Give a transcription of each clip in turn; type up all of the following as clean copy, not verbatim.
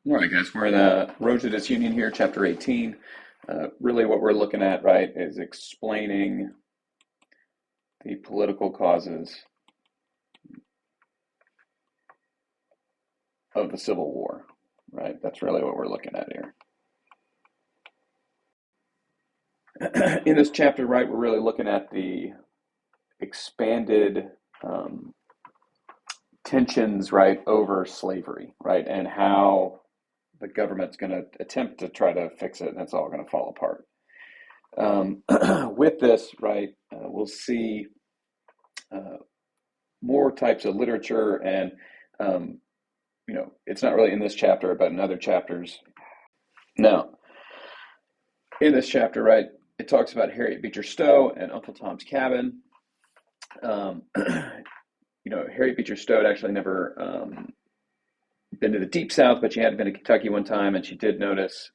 All right, guys, we're in Road to Disunion here, chapter 18. Really, what we're looking at, right, is explaining the political causes of the Civil War, right? That's really what we're looking at here. In this chapter, right, we're really looking at the expanded tensions, right, over slavery, right, and how the government's going to attempt to try to fix it, and it's all going to fall apart. With this, right, we'll see more types of literature, and it's not really in this chapter, but in other chapters. Now, in this chapter, right, it talks about Harriet Beecher Stowe and Uncle Tom's Cabin. Harriet Beecher Stowe had actually never been to the Deep South, but she had been to Kentucky one time, and she did notice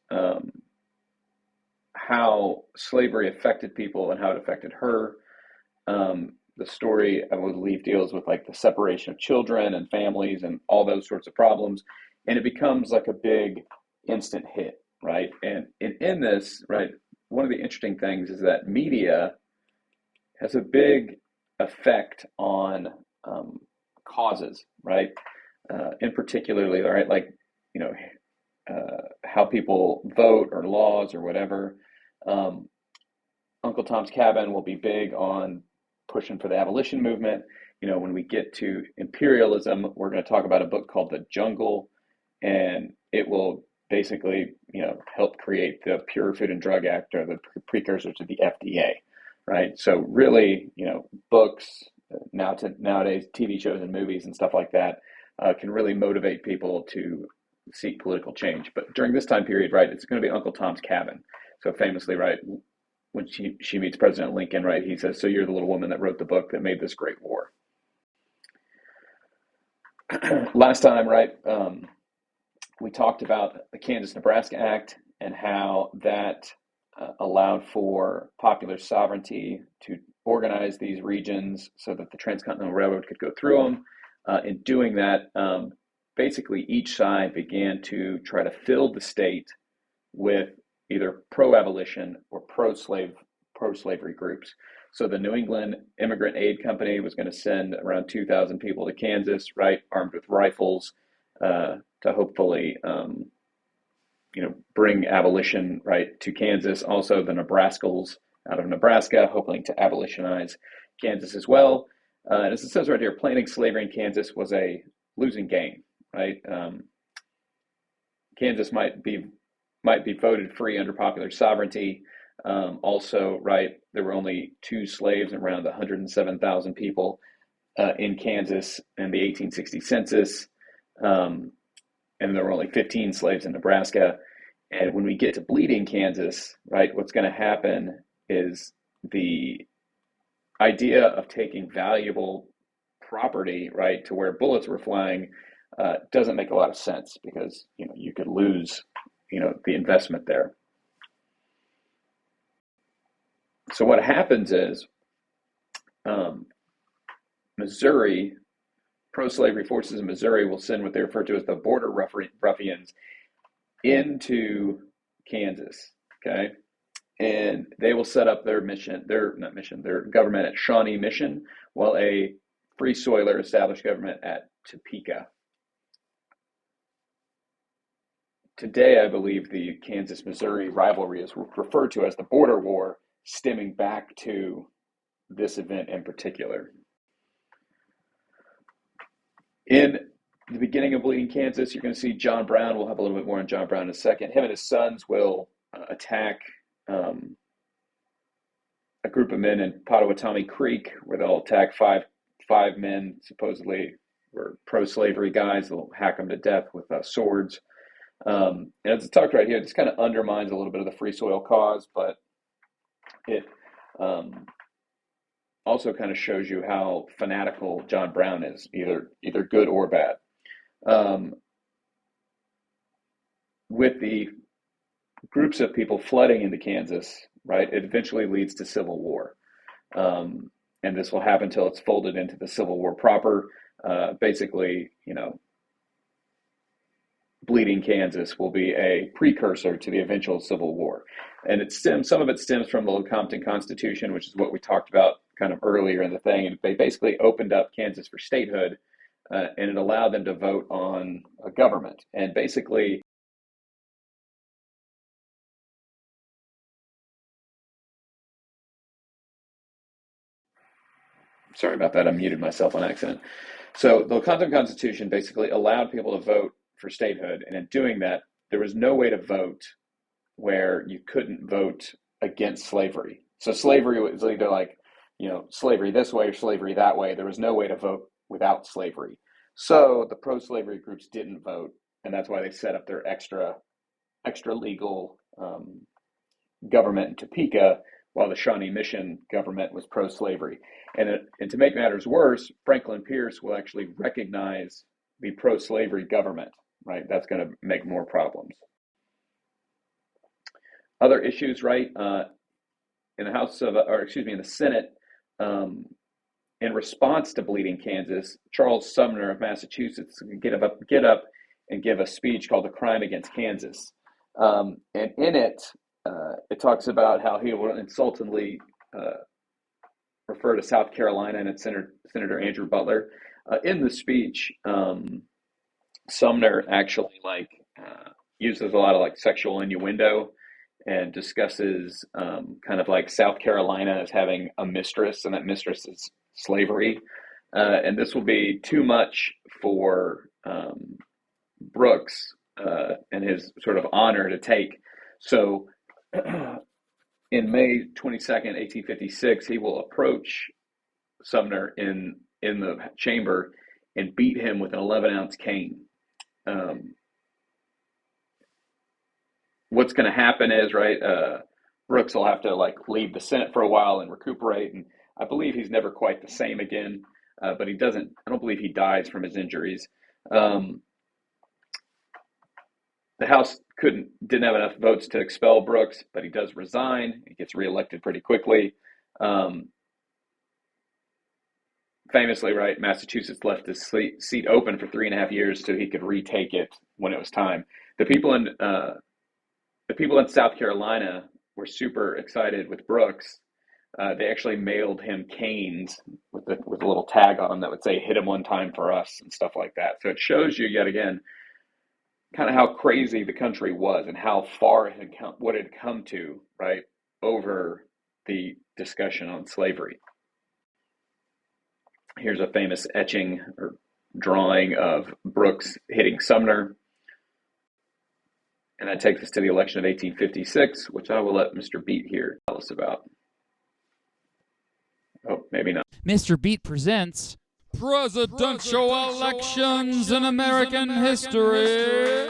how slavery affected people and how it affected her. The story, I believe, deals with like the separation of children and families and all those sorts of problems, and it becomes like a big instant hit, right? And in this, right, one of the interesting things is that media has a big effect on causes, right? In particularly, right, like how people vote or laws or whatever. Uncle Tom's Cabin will be big on pushing for the abolition movement. When we get to imperialism, we're going to talk about a book called The Jungle, and it will basically, help create the Pure Food and Drug Act, or the precursor to the FDA, right? So really, books nowadays, TV shows and movies and stuff like that can really motivate people to seek political change. But during this time period, right, it's going to be Uncle Tom's Cabin. So famously, right, when she meets President Lincoln, right, he says, "So you're the little woman that wrote the book that made this great war." Last time, right, we talked about the Kansas-Nebraska Act and how that allowed for popular sovereignty to organize these regions so that the Transcontinental Railroad could go through them. In doing that, basically each side began to try to fill the state with either pro-abolition or pro-slavery groups. So the New England Immigrant Aid Company was going to send around 2,000 people to Kansas, right, armed with rifles, to hopefully, bring abolition, right, to Kansas. Also, the Nebraskals out of Nebraska, hoping to abolitionize Kansas as well. And as it says right here, planting slavery in Kansas was a losing game, right? Kansas might be voted free under popular sovereignty. Also, right, there were only 2 slaves and around 107,000 people in Kansas in the 1860 census, and there were only 15 slaves in Nebraska. And when we get to Bleeding, Kansas, right, what's going to happen is the idea of taking valuable property, right, to where bullets were flying doesn't make a lot of sense, because you could lose the investment there. So what happens is Missouri, pro-slavery forces in Missouri will send what they refer to as the border ruffians into Kansas, okay? And they will set up their government at Shawnee Mission, while a Free Soiler established government at Topeka. Today, I believe the Kansas-Missouri rivalry is referred to as the Border War, stemming back to this event in particular. In the beginning of Bleeding, Kansas, you're going to see John Brown. We'll have a little bit more on John Brown in a second. Him and his sons will attack a group of men in Pottawatomie Creek, where they'll attack five men, supposedly were pro-slavery guys. They'll hack them to death with swords. And as it's talked right here, this kind of undermines a little bit of the Free Soil cause, but it also kind of shows you how fanatical John Brown is, either good or bad. With the groups of people flooding into Kansas, right, it eventually leads to civil war. And this will happen until it's folded into the Civil War proper. Basically, Bleeding Kansas will be a precursor to the eventual Civil War. And some of it stems from the Lecompton Constitution, which is what we talked about kind of earlier in the thing. And they basically opened up Kansas for statehood, and it allowed them to vote on a government. And basically, sorry about that, I muted myself on accident. So the Lecompton Constitution basically allowed people to vote for statehood. And in doing that, there was no way to vote where you couldn't vote against slavery. So slavery was either like, slavery this way or slavery that way. There was no way to vote without slavery. So the pro-slavery groups didn't vote, and that's why they set up their extra legal government in Topeka, while the Shawnee Mission government was pro-slavery. And to make matters worse, Franklin Pierce will actually recognize the pro-slavery government, right? That's going to make more problems. Other issues, right? In the in the Senate, in response to Bleeding Kansas, Charles Sumner of Massachusetts get up and give a speech called "The Crime Against Kansas," and in it, it talks about how he will insultingly refer to South Carolina and its Senator Andrew Butler. In the speech, Sumner actually uses a lot of sexual innuendo and discusses kind of like South Carolina as having a mistress, and that mistress is slavery. And this will be too much for Brooks and his sort of honor to take. So in May 22nd, 1856, he will approach Sumner in the chamber and beat him with an 11-ounce cane. What's going to happen is, right, Brooks will have to leave the Senate for a while and recuperate, and I believe he's never quite the same again, but I don't believe he dies from his injuries. The House didn't have enough votes to expel Brooks, but he does resign. He gets reelected pretty quickly. Famously, right, Massachusetts left his seat open for 3.5 years so he could retake it when it was time. The people in South Carolina were super excited with Brooks. They actually mailed him canes with a little tag on them that would say "Hit him one time for us" and stuff like that. So it shows you yet again kind of how crazy the country was and how far it had come, what it had come to, right, over the discussion on slavery. Here's a famous etching or drawing of Brooks hitting Sumner. And that takes us to the election of 1856, which I will let Mr. Beat here tell us about. Oh, maybe not. Mr. Beat presents Presidential Elections in American History.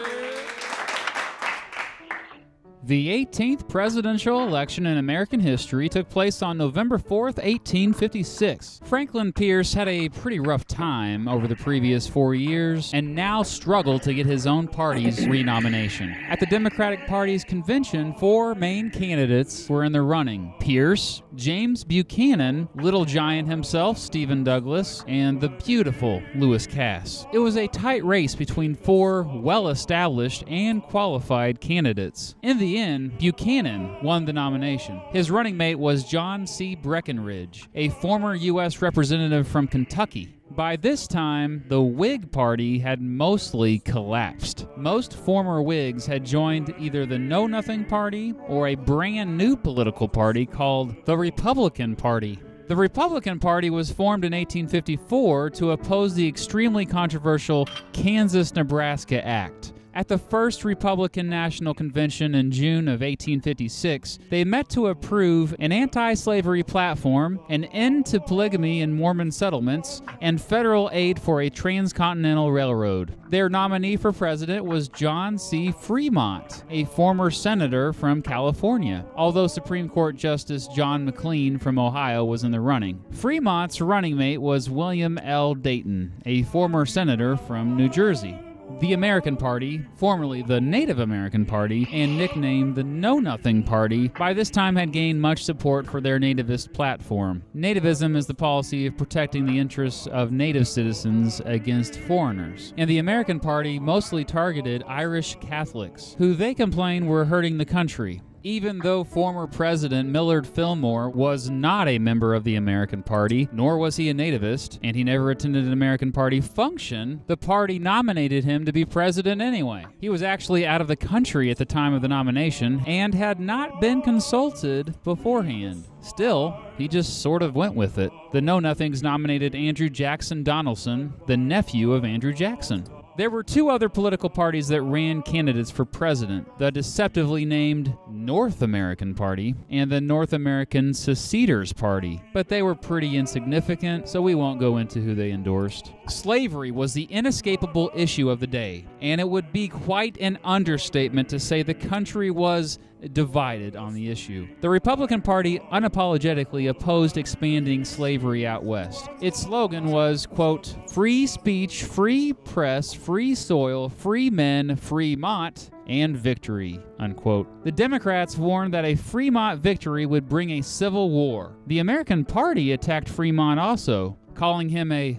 The 18th presidential election in American history took place on November 4th, 1856. Franklin Pierce had a pretty rough time over the previous 4 years and now struggled to get his own party's renomination. At the Democratic Party's convention, 4 main candidates were in the running: Pierce, James Buchanan, Little Giant himself, Stephen Douglas, and the beautiful Lewis Cass. It was a tight race between 4 well-established and qualified candidates. In the end, Buchanan won the nomination. His running mate was John C. Breckinridge, a former U.S. representative from Kentucky. By this time, the Whig Party had mostly collapsed. Most former Whigs had joined either the Know Nothing Party or a brand new political party called the Republican Party. The Republican Party was formed in 1854 to oppose the extremely controversial Kansas-Nebraska Act. At the first Republican National Convention in June of 1856, they met to approve an anti-slavery platform, an end to polygamy in Mormon settlements, and federal aid for a transcontinental railroad. Their nominee for president was John C. Fremont, a former senator from California, although Supreme Court Justice John McLean from Ohio was in the running. Fremont's running mate was William L. Dayton, a former senator from New Jersey. the American Party, formerly the Native American Party, and nicknamed the Know Nothing Party, by this time had gained much support for their nativist platform. Nativism is the policy of protecting the interests of native citizens against foreigners. And the American Party mostly targeted Irish Catholics, who they complained were hurting the country. Even though former President Millard Fillmore was not a member of the American Party, nor was he a nativist, and he never attended an American Party function, the party nominated him to be president anyway. He was actually out of the country at the time of the nomination and had not been consulted beforehand. Still, he just sort of went with it. The Know Nothings nominated Andrew Jackson Donaldson, the nephew of Andrew Jackson. There were two other political parties that ran candidates for president, the deceptively named North American Party and the North American Seceders Party, but they were pretty insignificant, so we won't go into who they endorsed. Slavery was the inescapable issue of the day, and it would be quite an understatement to say the country was divided on the issue. The Republican Party unapologetically opposed expanding slavery out west. Its slogan was, quote, "Free speech, free press, free soil, free men, Fremont, and victory," unquote. The Democrats warned that a Fremont victory would bring a civil war. The American Party attacked Fremont also, calling him a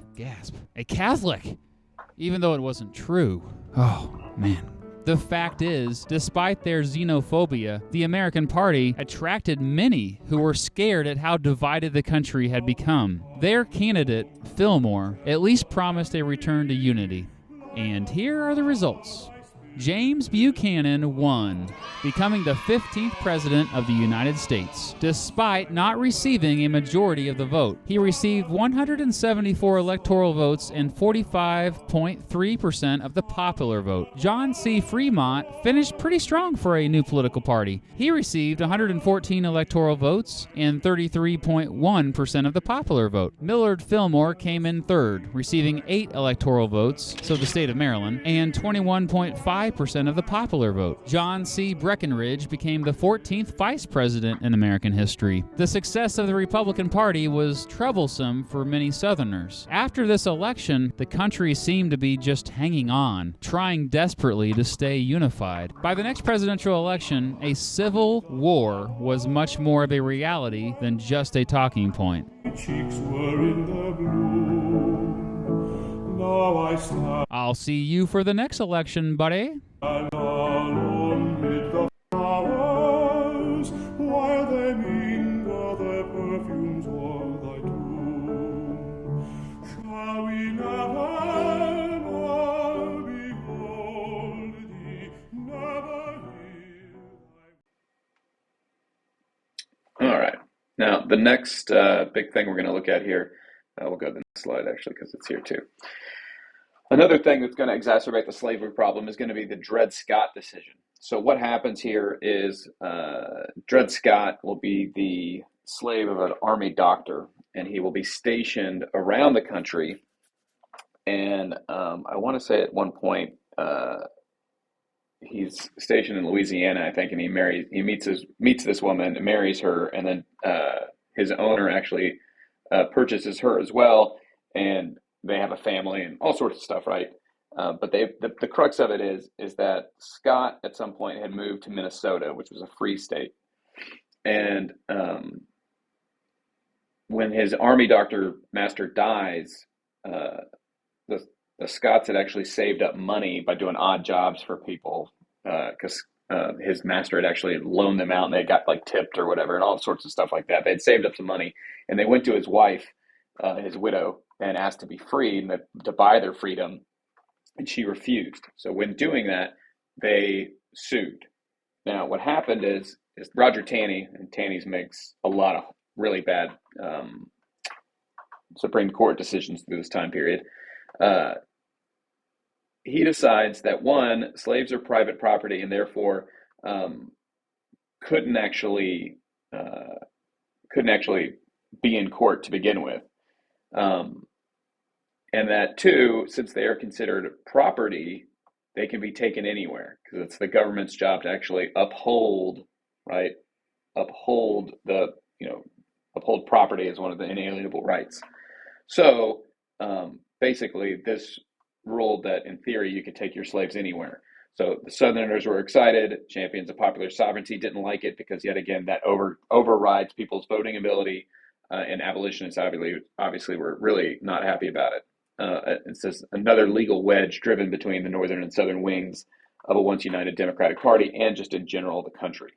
Catholic, even though it wasn't true. Oh, man. The fact is, despite their xenophobia, the American Party attracted many who were scared at how divided the country had become. Their candidate, Fillmore, at least promised a return to unity. And here are the results. James Buchanan won, becoming the 15th president of the United States, despite not receiving a majority of the vote. He received 174 electoral votes and 45.3% of the popular vote. John C. Fremont finished pretty strong for a new political party. He received 114 electoral votes and 33.1% of the popular vote. Millard Fillmore came in third, receiving 8 electoral votes, so the state of Maryland, and 21.5% of the popular vote. John C. Breckinridge became the 14th vice president in American history. The success of the Republican Party was troublesome for many Southerners. After this election, the country seemed to be just hanging on, trying desperately to stay unified. By the next presidential election, a civil war was much more of a reality than just a talking point. Cheeks were in the bloom. Now I stand I'll see you for the next election, buddy. alone with the flowers, while they mingle their perfumes o'er thy tomb. Shall we never behold thee, never hear thy... All right. Now, the next big thing we're going to look at here, we'll go to the next slide actually because it's here too. Another thing that's going to exacerbate the slavery problem is going to be the Dred Scott decision. So what happens here is Dred Scott will be the slave of an army doctor, and he will be stationed around the country. And I want to say at one point he's stationed in Louisiana, I think, and he meets this woman, marries her, and then his owner actually purchases her as well, and they have a family and all sorts of stuff, right? But the crux of it is that Scott at some point had moved to Minnesota, which was a free state, and when his army doctor master dies, the Scotts had actually saved up money by doing odd jobs for people because his master had actually loaned them out and they got like tipped or whatever and all sorts of stuff like that. They had saved up some money, and they went to his wife, his widow, and asked to be freed and to buy their freedom, and she refused. So when doing that, they sued. Now, what happened is Roger Taney, and Taney's makes a lot of really bad Supreme Court decisions through this time period. He decides that one, slaves are private property and therefore couldn't actually be in court to begin with. And that two, since they are considered property, they can be taken anywhere because it's the government's job to actually uphold property as one of the inalienable rights. So basically, this ruled that in theory you could take your slaves anywhere. So the Southerners were excited. Champions of popular sovereignty didn't like it because, yet again, that overrides people's voting ability, and abolitionists obviously were really not happy about it. It's just another legal wedge driven between the northern and southern wings of a once united Democratic Party and just in general the country.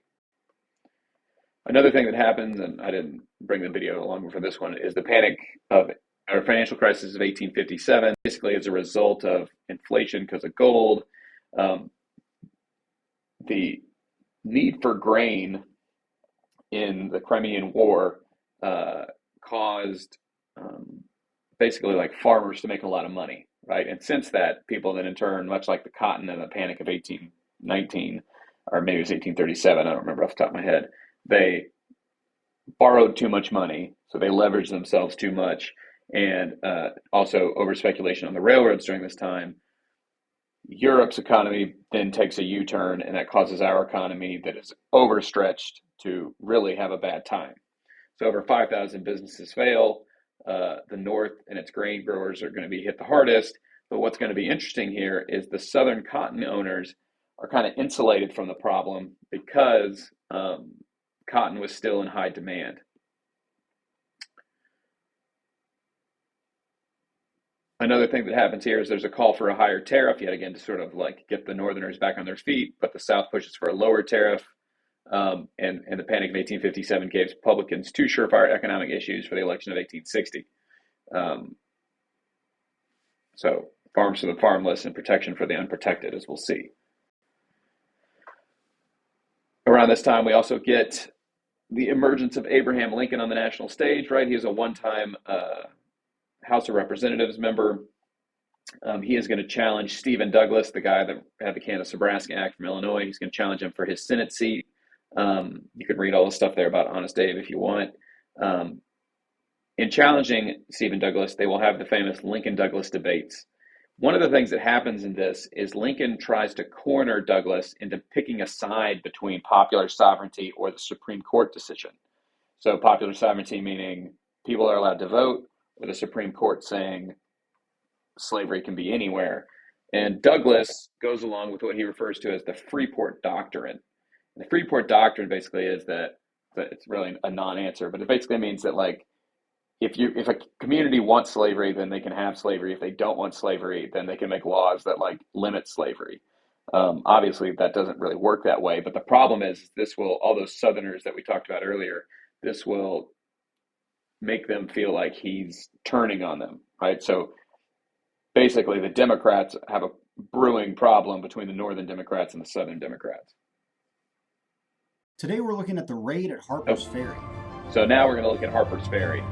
Another thing that happens, and I didn't bring the video along for this one, is the panic of our financial crisis of 1857. Basically, as a result of inflation because of gold, the need for grain in the Crimean War caused basically like farmers to make a lot of money, right? And since that, people then in turn, much like the cotton and the panic of 1819, or maybe it was 1837, I don't remember off the top of my head, they borrowed too much money, so they leveraged themselves too much, and also over speculation on the railroads during this time. Europe's economy then takes a U-turn, and that causes our economy that is overstretched to really have a bad time. So over 5,000 businesses fail. The North and its grain growers are going to be hit the hardest. But what's going to be interesting here is the Southern cotton owners are kind of insulated from the problem because cotton was still in high demand. Another thing that happens here is there's a call for a higher tariff, yet again, to sort of like get the Northerners back on their feet, but the South pushes for a lower tariff. And the panic of 1857 gave Republicans two surefire economic issues for the election of 1860. So farms for the farmless and protection for the unprotected, as we'll see. Around this time, we also get the emergence of Abraham Lincoln on the national stage, right? He is a one-time House of Representatives member. He is going to challenge Stephen Douglas, the guy that had the Kansas-Nebraska Act from Illinois. He's going to challenge him for his Senate seat. You can read all the stuff there about Honest Abe if you want. In challenging Stephen Douglas, they will have the famous Lincoln-Douglas debates. One of the things that happens in this is Lincoln tries to corner Douglas into picking a side between popular sovereignty or the Supreme Court decision. So popular sovereignty meaning people are allowed to vote, or the Supreme Court saying slavery can be anywhere. And Douglas goes along with what he refers to as the Freeport Doctrine. The Freeport Doctrine basically is that it's really a non-answer, but it basically means that like if a community wants slavery, then they can have slavery. If they don't want slavery, then they can make laws that like limit slavery. Obviously, that doesn't really work that way. But the problem is this will, all those Southerners that we talked about earlier, this will make them feel like he's turning on them, right? So basically, the Democrats have a brewing problem between the Northern Democrats and the Southern Democrats. Today we're looking at the raid at Harper's Ferry. So now we're going to look at Harper's Ferry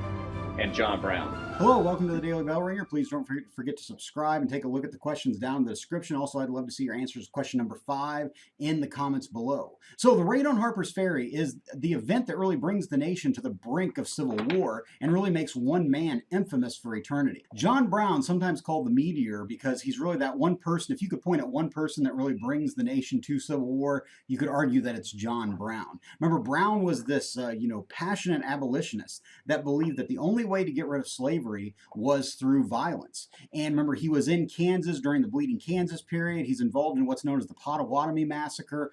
and John Brown. Hello, welcome to the Daily Bell Ringer. Please don't forget to subscribe and take a look at the questions down in the description. Also, I'd love to see your answers to question number 5 in the comments below. So the raid on Harper's Ferry is the event that really brings the nation to the brink of civil war and really makes one man infamous for eternity. John Brown, sometimes called the Meteor, because he's really that one person. If you could point at one person that really brings the nation to civil war, you could argue that it's John Brown. Remember, Brown was this passionate abolitionist that believed that the only way to get rid of slavery was through violence. And remember, he was in Kansas during the Bleeding Kansas period. He's involved in what's known as the Pottawatomie Massacre,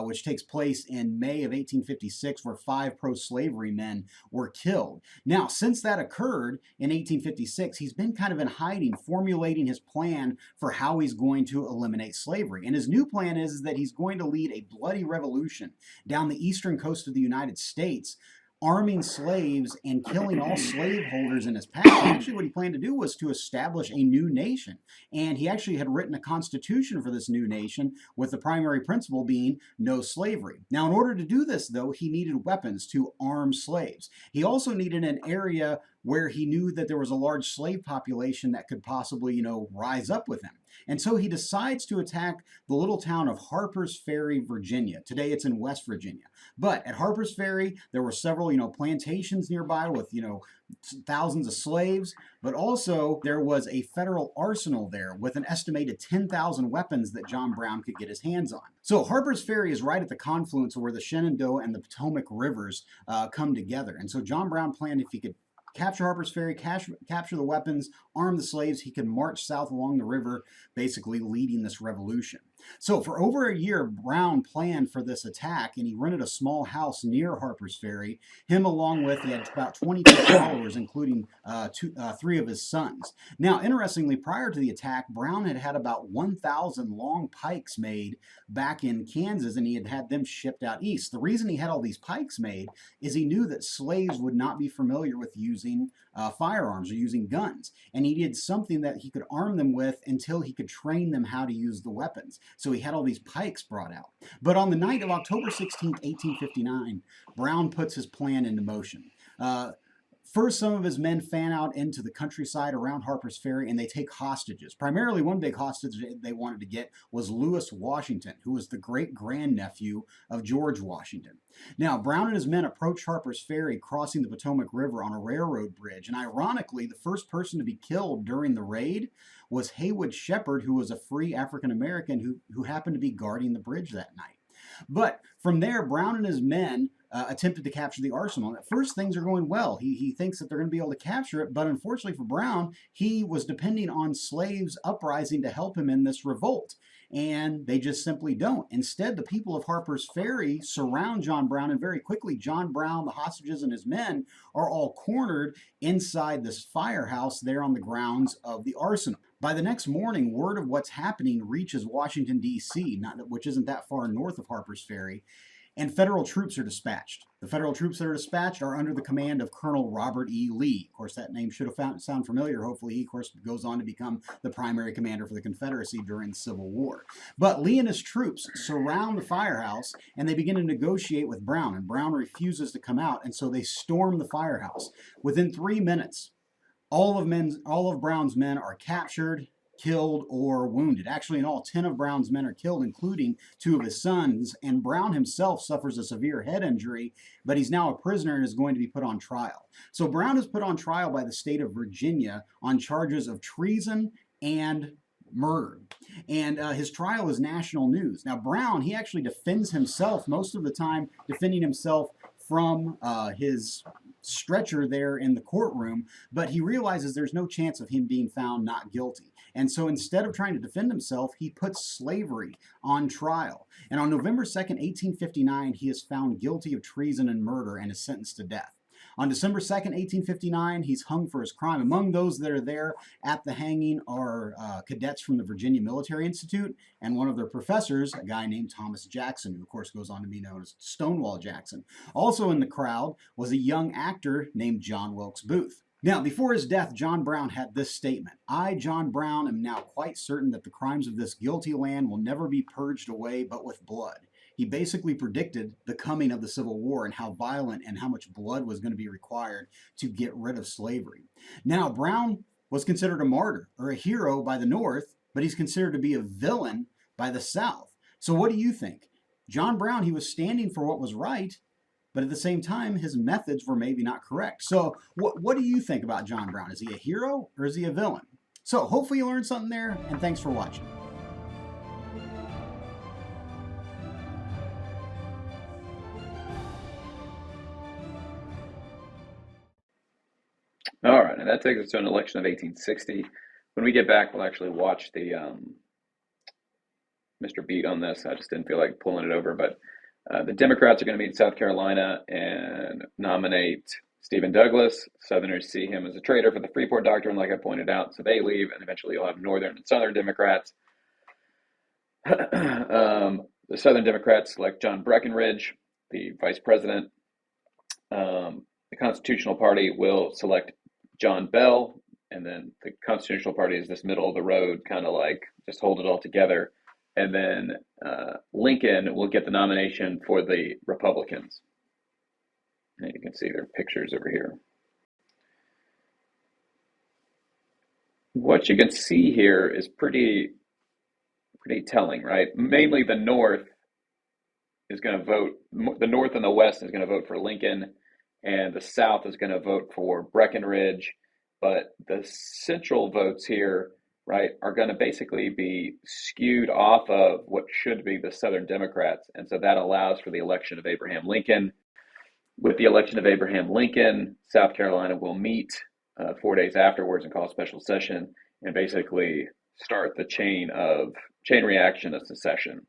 which takes place in May of 1856, where 5 pro-slavery men were killed. Now, since that occurred in 1856, he's been kind of in hiding, formulating his plan for how he's going to eliminate slavery. And his new plan is that he's going to lead a bloody revolution down the eastern coast of the United States, arming slaves and killing all slaveholders in his path. And actually what he planned to do was to establish a new nation. And he actually had written a constitution for this new nation, with the primary principle being no slavery. Now, in order to do this, though, he needed weapons to arm slaves. He also needed an area where he knew that there was a large slave population that could possibly, rise up with him. And so he decides to attack the little town of Harper's Ferry, Virginia. Today it's in West Virginia. But at Harper's Ferry, there were several, plantations nearby with, thousands of slaves. But also there was a federal arsenal there with an estimated 10,000 weapons that John Brown could get his hands on. So Harper's Ferry is right at the confluence of where the Shenandoah and the Potomac rivers come together. And so John Brown planned if he could capture Harper's Ferry, capture the weapons, arm the slaves. He could march south along the river, basically leading this revolution. So for over a year, Brown planned for this attack, and he rented a small house near Harper's Ferry. Him along with, he had about 22 followers, including three of his sons. Now, interestingly, prior to the attack, Brown had had about 1,000 long pikes made back in Kansas, and he had had them shipped out east. The reason he had all these pikes made is he knew that slaves would not be familiar with using firearms or using guns, and he needed something that he could arm them with until he could train them how to use the weapons. So he had all these pikes brought out. But on the night of October 16th, 1859, Brown puts his plan into motion. First, some of his men fan out into the countryside around Harper's Ferry, and they take hostages. Primarily, one big hostage they wanted to get was Lewis Washington, who was the great-grandnephew of George Washington. Now, Brown and his men approached Harper's Ferry, crossing the Potomac River on a railroad bridge. And ironically, the first person to be killed during the raid was Haywood Shepherd, who was a free African-American who happened to be guarding the bridge that night. But from there, Brown and his men attempted to capture the arsenal. At first, things are going well. He thinks that they're going to be able to capture it, but unfortunately for Brown, he was depending on slaves uprising to help him in this revolt, and they just simply don't. Instead, the people of Harper's Ferry surround John Brown, and very quickly, John Brown, the hostages, and his men are all cornered inside this firehouse there on the grounds of the arsenal. By the next morning, word of what's happening reaches Washington, D.C., which isn't that far north of Harper's Ferry, and federal troops are dispatched. The federal troops that are dispatched are under the command of Colonel Robert E. Lee. Of course, that name should have sound familiar. Hopefully, he, of course, goes on to become the primary commander for the Confederacy during the Civil War. But Lee and his troops surround the firehouse, and they begin to negotiate with Brown, and Brown refuses to come out, and so they storm the firehouse. Within 3 minutes, all of Brown's men are captured, killed, or wounded. Actually, in all, 10 of Brown's men are killed, including 2 of his sons, and Brown himself suffers a severe head injury, but he's now a prisoner and is going to be put on trial. So Brown is put on trial by the state of Virginia on charges of treason and murder. And his trial is national news. Now, Brown, he actually defends himself most of the time, defending himself from his stretcher there in the courtroom, but he realizes there's no chance of him being found not guilty. And so instead of trying to defend himself, he puts slavery on trial. And on November 2nd, 1859, he is found guilty of treason and murder and is sentenced to death. On December 2nd, 1859, he's hung for his crime. Among those that are there at the hanging are cadets from the Virginia Military Institute and one of their professors, a guy named Thomas Jackson, who of course goes on to be known as Stonewall Jackson. Also in the crowd was a young actor named John Wilkes Booth. Now, before his death, John Brown had this statement: "I, John Brown, am now quite certain that the crimes of this guilty land will never be purged away but with blood." He basically predicted the coming of the Civil War and how violent and how much blood was going to be required to get rid of slavery. Now, Brown was considered a martyr or a hero by the North, but he's considered to be a villain by the South. So what do you think? John Brown, he was standing for what was right, but at the same time, his methods were maybe not correct. So what do you think about John Brown? Is he a hero or is he a villain? So hopefully you learned something there, and thanks for watching. All right, and that takes us to an election of 1860. When we get back, we'll actually watch the Mr. Beat on this. I just didn't feel like pulling it over, but the Democrats are going to meet in South Carolina and nominate Stephen Douglas. Southerners see him as a traitor for the Freeport Doctrine, like I pointed out, so they leave, and eventually you'll have Northern and Southern Democrats. The Southern Democrats select John Breckinridge, the vice president. The Constitutional Party will select John Bell, and then the Constitutional Party is this middle of the road, kind of like just hold it all together. And then Lincoln will get the nomination for the Republicans. And you can see their pictures over here. What you can see here is pretty telling, right? Mainly the North is going to vote, the North and the West is going to vote for Lincoln, and the South is going to vote for Breckinridge. But the central votes here, right, are going to basically be skewed off of what should be the Southern Democrats. And so that allows for the election of Abraham Lincoln. With the election of Abraham Lincoln, South Carolina will meet 4 days afterwards and call a special session and basically start the chain reaction of secession.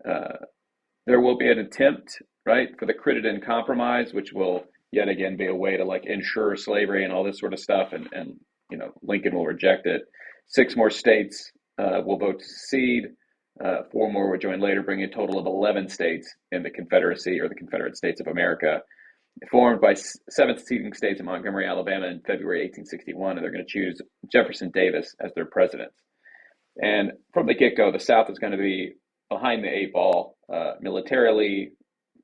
There will be an attempt, right, for the Crittenden Compromise, which will yet again be a way to like ensure slavery and all this sort of stuff, and Lincoln will reject it. 6 more states will vote to secede. 4 more will join later, bringing a total of 11 states in the Confederacy, or the Confederate States of America, formed by 7 seceding states in Montgomery, Alabama in February 1861, and they're going to choose Jefferson Davis as their president. And from the get-go, the South is going to be behind the 8 ball, militarily,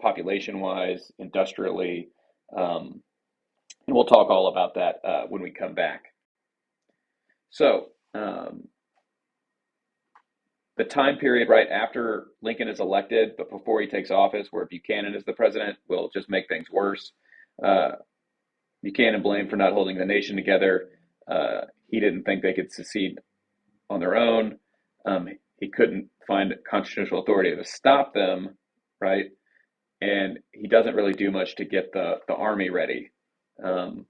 population-wise, industrially, and we'll talk all about that when we come back. So, the time period right after Lincoln is elected, but before he takes office, where Buchanan is the president, will just make things worse. Buchanan blamed for not holding the nation together. He didn't think they could secede on their own. He couldn't find constitutional authority to stop them, right? And he doesn't really do much to get the army ready. When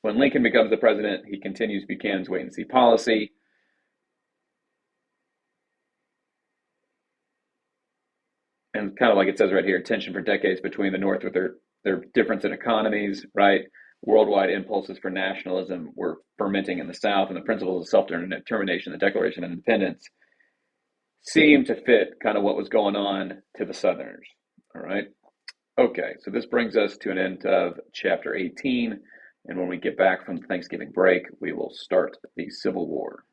Lincoln becomes the president, he continues Buchanan's wait-and-see policy. And kind of like it says right here, tension for decades between the North with their difference in economies, right? Worldwide impulses for nationalism were fermenting in the South, and the principles of self-determination, the Declaration of Independence, seemed to fit kind of what was going on to the Southerners, all right? Okay, so this brings us to an end of Chapter 18, and when we get back from the Thanksgiving break, we will start the Civil War.